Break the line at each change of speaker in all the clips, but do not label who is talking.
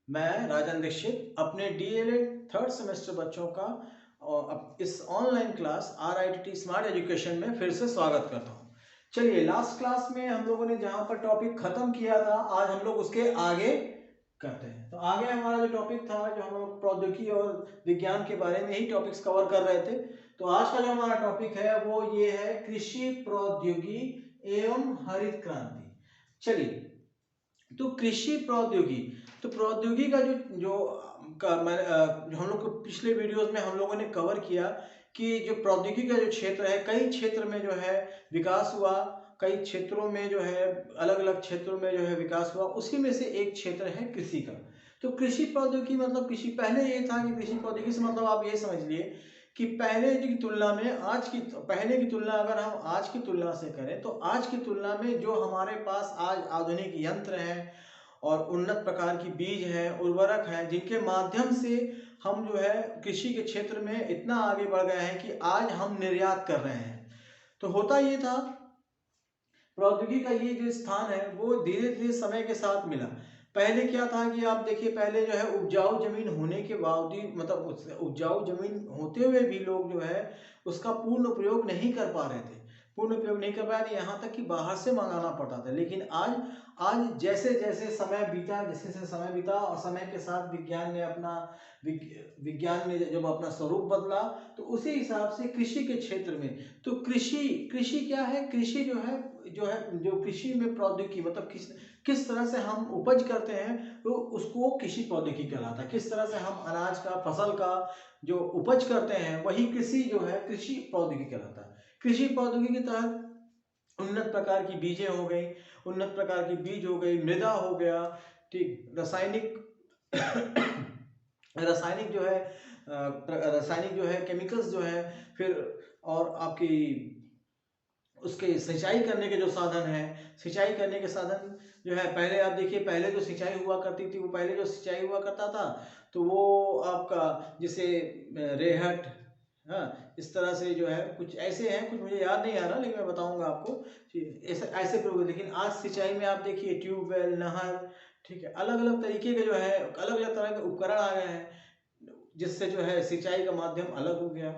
मैं राजन दीक्षित अपने DElEd third semester बच्चों का और इस online class RITT smart education में फिर से स्वागत करता हूं। चलिए, लास्ट क्लास में हम लोगों ने जहां पर टॉपिक खत्म किया था, आज हम लोग उसके आगे करते हैं। तो आगे हमारा जो टॉपिक था, जो हम लोग प्रौद्योगिकी और विज्ञान के बारे में ही टॉपिक्स कवर कर रहे थे। तो आज का जो हमारा टॉपिक है वो ये है कृषि प्रौद्योगिकी एवं हरित क्रांति। चलिए, तो कृषि प्रौद्योगिकी, तो प्रौद्योगिकी का जो हम लोग को पिछले वीडियोस में हम लोगों ने कवर किया कि जो प्रौद्योगिकी का जो क्षेत्र है, कई क्षेत्र में जो है विकास हुआ, कई क्षेत्रों में जो है अलग अलग क्षेत्रों में जो है विकास हुआ। उसी में से एक क्षेत्र है कृषि का। तो कृषि प्रौद्योगिकी मतलब कृषि, पहले ये था कि कृषि प्रौद्योगिकी से मतलब आप ये समझ लिए कि पहले की तुलना में आज की, पहले की तुलना अगर हम आज की तुलना से करें तो आज की तुलना में जो हमारे पास आज आधुनिक यंत्र हैं और उन्नत प्रकार की बीज हैं, उर्वरक हैं, जिनके माध्यम से हम जो है कृषि के क्षेत्र में इतना आगे बढ़ गए हैं कि आज हम निर्यात कर रहे हैं। तो होता ये था, प्रौद्योगिकी का ये जो स्थान है वो धीरे धीरे समय के साथ मिला। पहले क्या था कि आप देखिए, पहले जो है उपजाऊ जमीन होने के बावजूद, मतलब उपजाऊ जमीन होते हुए भी लोग जो है उसका पूर्ण उपयोग नहीं कर पा रहे थे, पूर्ण उपयोग नहीं कर पा रहे, यहाँ तक कि बाहर से मंगाना पड़ता था। लेकिन आज आज जैसे जैसे समय बीता, जैसे जैसे समय बीता और समय के साथ विज्ञान ने जब अपना स्वरूप बदला, तो उसी हिसाब से कृषि के क्षेत्र में, तो कृषि कृषि क्या है, कृषि जो कृषि में प्रौद्योगिकी मतलब किस तरह से हम उपज करते हैं, तो उसको कृषि प्रौद्योगिकी कहलाता है। किस तरह से हम अनाज का, फसल का जो उपज करते हैं, वही कृषि जो है कृषि प्रौद्योगिकी कहलाता है। कृषि प्रौद्योगिकी के तहत उन्नत प्रकार की बीजें हो गई, उन्नत प्रकार की बीज हो गई, मृदा हो गया, ठीक, रासायनिक जो है रासायनिक जो है केमिकल्स जो है, फिर और आपकी उसके सिंचाई करने के जो साधन है, सिंचाई करने के साधन जो है, पहले आप देखिए, पहले जो सिंचाई हुआ करती थी, वो पहले जो सिंचाई हुआ करता था तो वो आपका जैसे रेहट, हाँ, इस तरह से जो है कुछ ऐसे हैं, कुछ मुझे याद नहीं आ रहा लेकिन मैं बताऊंगा आपको। ऐसे ऐसे प्रयोग, लेकिन आज सिंचाई में आप देखिए ट्यूबवेल, नहर, ठीक है, अलग अलग तरीके के जो है, अलग अलग तरह के उपकरण आ गए हैं, जिससे जो है सिंचाई का माध्यम अलग हो गया।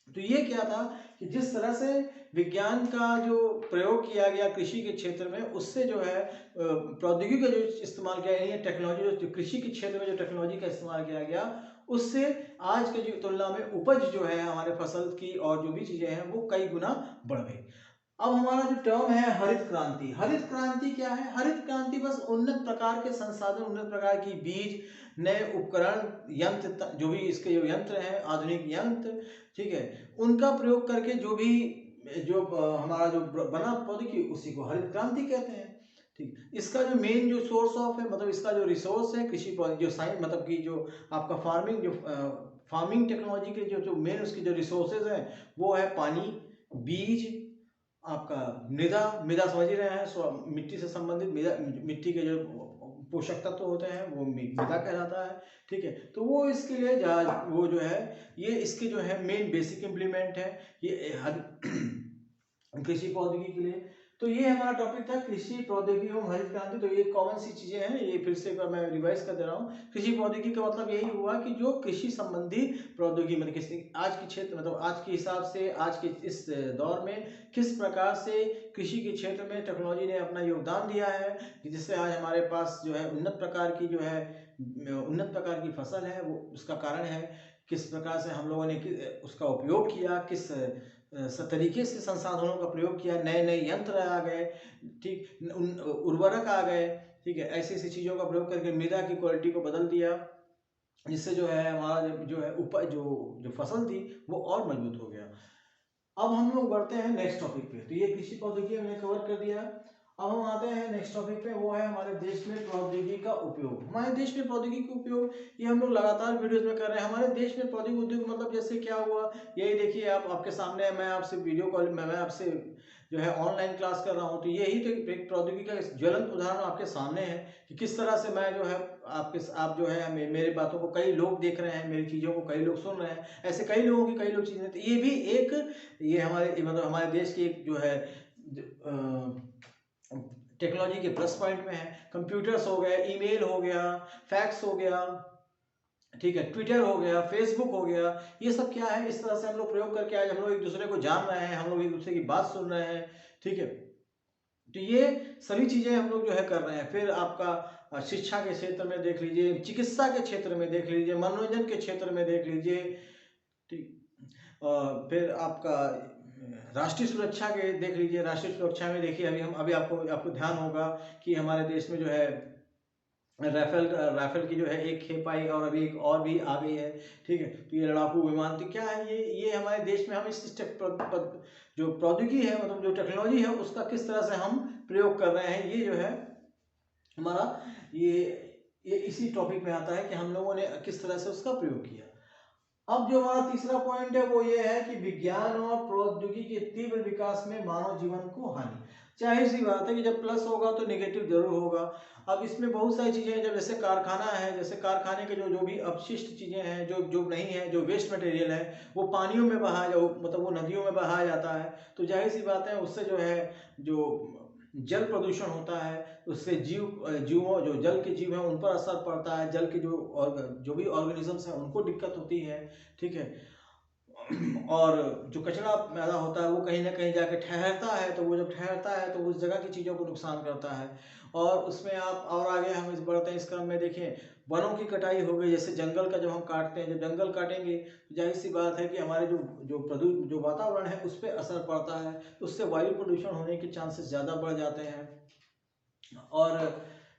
तो ये क्या था कि जिस तरह से विज्ञान का जो प्रयोग किया गया कृषि के क्षेत्र में, उससे जो है प्रौद्योगिकी का जो इस्तेमाल किया गया, टेक्नोलॉजी जो कृषि के क्षेत्र में जो टेक्नोलॉजी का इस्तेमाल किया गया, उससे आज के जो तुलना में उपज जो है हमारे फसल की और जो भी चीजें हैं वो कई गुना बढ़ गई। अब हमारा जो टर्म है हरित क्रांति, हरित क्रांति क्या है? हरित क्रांति बस उन्नत प्रकार के संसाधन, उन्नत प्रकार की बीज, नए उपकरण, यंत्र, जो भी इसके जो यंत्र हैं, आधुनिक यंत्र, ठीक है, उनका प्रयोग करके जो भी हमारा जो बना प्रौद्योगिकी, उसी को हरित क्रांति कहते हैं। ठीक, इसका जो मेन जो सोर्स ऑफ है, मतलब इसका जो रिसोर्स है कृषि जो साइंस, मतलब कि जो आपका फार्मिंग टेक्नोलॉजी के जो मेन उसकी जो रिसोर्सेज हैं, वो है पानी, बीज, आपका मृदा, मृदा समझ ही रहे हैं, मिट्टी से संबंधित मृदा, मिट्टी के जो पोषक तत्व होते हैं वो मृदा कहलाता है। ठीक है, तो वो इसके लिए वो जो है, ये इसके जो है मेन बेसिक इम्प्लीमेंट है ये कृषि प्रौद्योगिकी के लिए। तो ये हमारा टॉपिक था कृषि प्रौद्योगिकी एवं हरित क्रांति। तो ये कॉमन सी चीजें हैं, ये फिर से एक बार मैं रिवाइज कर दे रहा हूँ। कृषि प्रौद्योगिकी का मतलब यही हुआ कि जो कृषि संबंधी प्रौद्योगिकी, मतलब किसी आज के क्षेत्र, मतलब आज के हिसाब से, आज के इस दौर में किस प्रकार से कृषि के क्षेत्र में टेक्नोलॉजी ने अपना योगदान दिया है, जिससे आज हमारे पास जो है उन्नत प्रकार की जो है उन्नत प्रकार की फसल है, वो उसका कारण है किस प्रकार से हम लोगों ने उसका उपयोग किया, किस तरीके से संसाधनों का प्रयोग किया, नए नए यंत्र आ गए, ठीक, उर्वरक आ गए, ठीक है, ऐसी ऐसी चीज़ों का प्रयोग करके मृदा की क्वालिटी को बदल दिया, जिससे जो है हमारा जो है उपज, जो फसल थी वो और मजबूत हो गया। अब हम लोग बढ़ते हैं नेक्स्ट टॉपिक पे। तो ये कृषि प्रौद्योगिकी हमने कवर कर दिया। अब हम आते हैं नेक्स्ट टॉपिक पे, वो है हमारे देश में प्रौद्योगिकी का उपयोग। हमारे देश में प्रौद्योगिकी का उपयोग, ये हम लोग लगातार वीडियोस में कर रहे हैं। हमारे देश में प्रौद्योगिकी उद्योग मतलब जैसे क्या हुआ, यही देखिए, आपके सामने है, मैं आपसे वीडियो कॉल में, मैं आपसे जो है ऑनलाइन क्लास कर रहा हूँ। तो यही तो एक प्रौद्योगिकी का ज्वलंत उदाहरण आपके सामने है कि किस तरह से मैं जो है आप जो है मेरे बातों को कई लोग देख रहे हैं, मेरी चीज़ों को कई लोग सुन रहे हैं, ऐसे कई लोगों की कई लोग चीज़ें। तो ये भी एक, ये हमारे, मतलब हमारे देश की एक जो है टेक्नोलॉजी के प्लस पॉइंट में है। कंप्यूटर्स हो गए, ईमेल हो गया, फैक्स हो गया, ठीक है, ट्विटर हो गया, फेसबुक हो गया, ये सब क्या है, इस तरह से हम लोग प्रयोग करके आज हम लोग एक दूसरे को जान रहे हैं, हम लोग एक दूसरे की बात सुन रहे हैं, ठीक है। तो ये सभी चीजें हम लोग जो है कर रहे हैं। फिर आपका शिक्षा के क्षेत्र में देख लीजिए, चिकित्सा के क्षेत्र में देख लीजिए, मनोरंजन के क्षेत्र में देख लीजिए, ठीक। फिर आपका राष्ट्रीय सुरक्षा के देख लीजिए, राष्ट्रीय सुरक्षा में देखिए अभी आपको ध्यान होगा कि हमारे देश में जो है राफेल की जो है एक खेप आई और अभी एक और भी आ गई है, ठीक है। तो ये लड़ाकू विमान, तो क्या है, ये हमारे देश में हम इस जो प्रौद्योगिकी है, मतलब जो टेक्नोलॉजी है, उसका किस तरह से हम प्रयोग कर रहे हैं, ये जो है हमारा ये इसी टॉपिक में आता है कि हम लोगों ने किस तरह से उसका प्रयोग किया। अब जो हमारा तीसरा पॉइंट है वो ये है कि विज्ञान और प्रौद्योगिकी के तीव्र विकास में मानव जीवन को हानि। जाहिर सी बात है कि जब प्लस होगा तो नेगेटिव जरूर होगा। अब इसमें बहुत सारी चीजें हैं, जब जैसे कारखाना है, जैसे कारखाने के जो भी अपशिष्ट चीजें हैं, जो नहीं है, जो वेस्ट मटेरियल है, वो पानियों में बहाया मतलब वो नदियों में बहाया जाता है। तो जाहिर सी बात है उससे जो है जो जल प्रदूषण होता है, उससे जीवों जो जल के जीव हैं उन पर असर पड़ता है, जल के जो भी ऑर्गेनिजम्स हैं उनको दिक्कत होती है, ठीक है। और जो कचरा पैदा होता है वो कहीं ना कहीं जाके ठहरता है, तो वो जब ठहरता है तो उस जगह की चीज़ों को नुकसान करता है। और उसमें आप और आगे हम इस बढ़ते हैं इस क्रम में, देखें वनों की कटाई हो गई, जैसे जंगल का जब हम काटते हैं, जब जंगल काटेंगे तो जाहिर सी बात है कि हमारे जो वातावरण है उस पर असर पड़ता है, तो उससे वायु प्रदूषण होने के चांसेस ज़्यादा बढ़ जाते हैं। और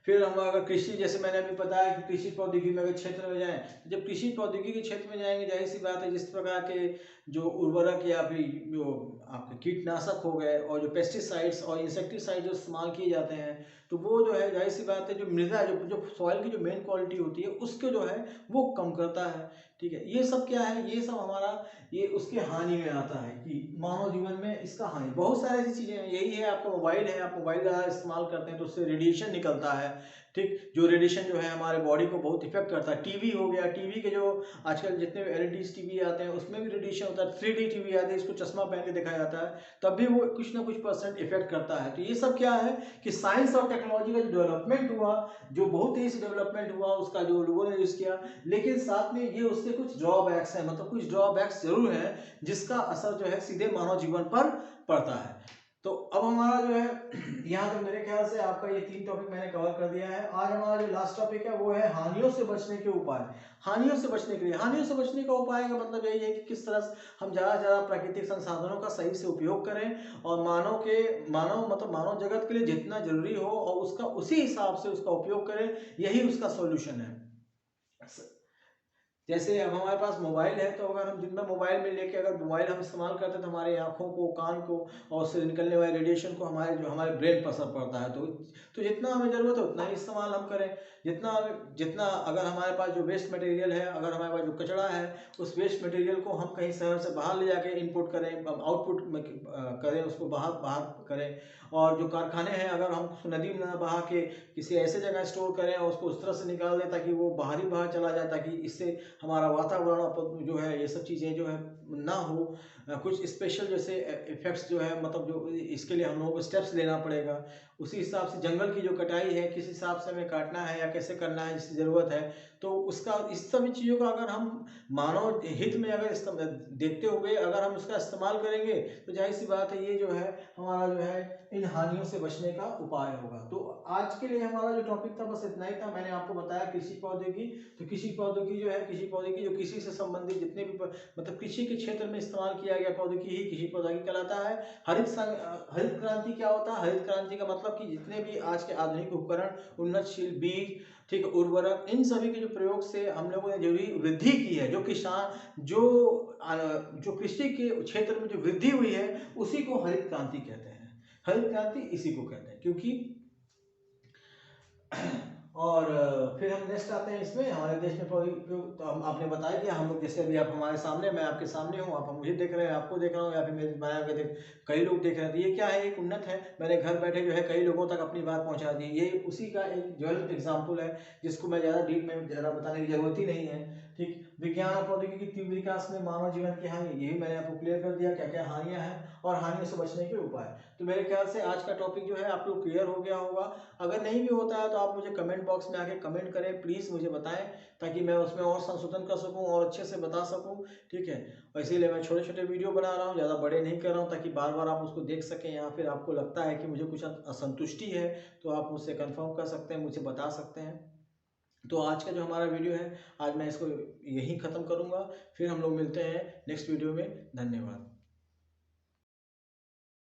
फिर हम अगर कृषि, जैसे मैंने अभी बताया कि कृषि प्रौद्योगिकी में अगर क्षेत्र में जाएं, जब कृषि प्रौद्योगिकी के क्षेत्र में जाएंगे, जाहिर सी बात है जिस प्रकार के जो उर्वरक या फिर जो आपके कीटनाशक हो गए और जो पेस्टिसाइड्स और इंसेक्टिसाइड जो इस्तेमाल किए जाते हैं, तो वो जो है जाहिर सी बात है जो मृदा जो सॉइल की जो मेन क्वालिटी होती है उसको जो है वो कम करता है, ठीक है। ये सब क्या है, ये सब हमारा ये उसके हानि में आता है कि मानव जीवन में इसका हानि। बहुत सारी ऐसी चीजें हैं, यही है आपका मोबाइल है, आप मोबाइल ज़्यादा इस्तेमाल करते हैं तो उससे रेडिएशन निकलता है, ठीक। जो रेडिएशन जो है हमारे बॉडी को बहुत इफेक्ट करता है। टीवी हो गया, टीवी के जो आजकल जितने भी एलईडी टीवी आते हैं उसमें भी रेडिएशन होता है। 3D टीवी आते हैं, इसको चश्मा पहन के दिखाया जाता है, तब भी वो कुछ ना कुछ परसेंट इफेक्ट करता है। तो ये सब क्या है कि साइंस और टेक्नोलॉजी का जो डेवलपमेंट हुआ, जो बहुत तेजी से डेवलपमेंट हुआ, उसका जो लोगों ने यूज किया, लेकिन साथ में ये उसके कुछ ड्रॉबैक्स हैं, मतलब कुछ ड्रॉबैक्स जरूर हैं जिसका असर जो है सीधे मानव जीवन पर पड़ता है। तो अब हमारा जो है यहाँ तक मेरे ख्याल से आपका ये 3 टॉपिक मैंने कवर कर दिया है। आज हमारा जो लास्ट टॉपिक है वो है हानियों से बचने के उपाय। हानियों से बचने के लिए, हानियों से बचने का उपाय का मतलब यही है कि किस तरह से हम ज़्यादा से ज़्यादा प्राकृतिक संसाधनों का सही से उपयोग करें और मानव जगत के लिए जितना जरूरी हो और उसका उसी हिसाब से उसका उपयोग करें, यही उसका सॉल्यूशन है। जैसे अब हमारे पास मोबाइल है, तो अगर हम दिन में मोबाइल में लेके अगर मोबाइल हम इस्तेमाल करते हैं तो हमारी आंखों को, कान को और उससे निकलने वाले रेडिएशन को हमारे ब्रेन पर असर पड़ता है। तो जितना हमें ज़रूरत है उतना ही इस्तेमाल हम करें। जितना अगर हमारे पास जो वेस्ट मटेरियल है, अगर हमारे पास जो कचरा है, उस वेस्ट मटेरियल को हम कहीं शहर से बाहर ले जाके इनपुट करें, आउटपुट करें, उसको बाहर करें। और जो कारखाने हैं, अगर हम उसको नदी में ना बहा के किसी ऐसे जगह स्टोर करें और उसको उस तरह से निकाल दें ताकि वो बाहर चला जाए, ताकि इससे हमारा वातावरण जो है ये सब चीज़ें जो है ना हो। कुछ स्पेशल जैसे इफेक्ट्स जो है, मतलब जो इसके लिए हम लोगों को स्टेप्स लेना पड़ेगा। उसी हिसाब से जंगल की जो कटाई है, किस हिसाब से हमें काटना है या कैसे करना है, जिसकी ज़रूरत है, तो उसका इस सभी चीज़ों का अगर हम मानव हित में अगर देखते हुए अगर हम उसका इस्तेमाल करेंगे, तो जाहिर सी बात है ये जो है हमारा जो है इन हानियों से बचने का उपाय होगा। तो आज के लिए हमारा जो टॉपिक था बस इतना ही था। मैंने आपको बताया कृषि प्रौद्योगिकी। तो कृषि प्रौद्योगिकी जो कृषि से संबंधित जितने भी मतलब कृषि के क्षेत्र में इस्तेमाल किया गया प्रौद्योगिकी ही कृषि प्रौद्योगिकी कहलाता है। हरित क्रांति क्या होता है? हरित क्रांति का मतलब कि जितने भी आज के आधुनिक उपकरण, उन्नतशील बीज, ठीक, उर्वरक, इन सभी के जो प्रयोग से हम लोगों ने जो भी वृद्धि की है, जो कृषि के क्षेत्र में जो वृद्धि हुई है, उसी को हरित क्रांति कहते हैं। हरित क्रांति इसी को कहते हैं, क्योंकि और फिर हम नेक्स्ट आते हैं इसमें हमारे देश में तो आपने बताया कि हम लोग, जैसे अभी आप हमारे सामने, मैं आपके सामने हूँ, आप मुझे देख रहे हैं, आपको देख रहा हूँ, या फिर मेरे बनाए हुए कई लोग देख रहे हैं। तो ये क्या है, एक उन्नत है, मैंने घर बैठे जो है कई लोगों तक अपनी बात पहुँचा दी। ये उसी का एक ज्वलंत एग्जाम्पल है, जिसको मैं ज़्यादा डीप में ज़्यादा बताने की जरूरत ही नहीं है, ठीक। विज्ञान और प्रौद्योगिकी के तीव्र विकास में मानव जीवन की हानि, यही मैंने आपको क्लियर कर दिया क्या क्या हानियाँ हैं और हानियों से बचने के उपाय। तो मेरे ख्याल से आज का टॉपिक जो है आप लोग क्लियर हो गया होगा। अगर नहीं भी होता है तो आप मुझे कमेंट बॉक्स में आके कमेंट करें, प्लीज़ मुझे बताएं, ताकि मैं उसमें और संशोधन कर सकूं और अच्छे से बता सकूं, ठीक है। और इसीलिए मैं छोटे छोटे वीडियो बना रहा हूं, ज़्यादा बड़े नहीं कर रहा हूं, ताकि बार बार आप उसको देख सकें, या फिर आपको लगता है कि मुझे कुछ असंतुष्टि है तो आप मुझसे कन्फर्म कर सकते हैं, मुझे बता सकते हैं। तो आज का जो हमारा वीडियो है, आज मैं इसको यहीं ख़त्म करूँगा। फिर हम लोग मिलते हैं नेक्स्ट वीडियो में। धन्यवाद।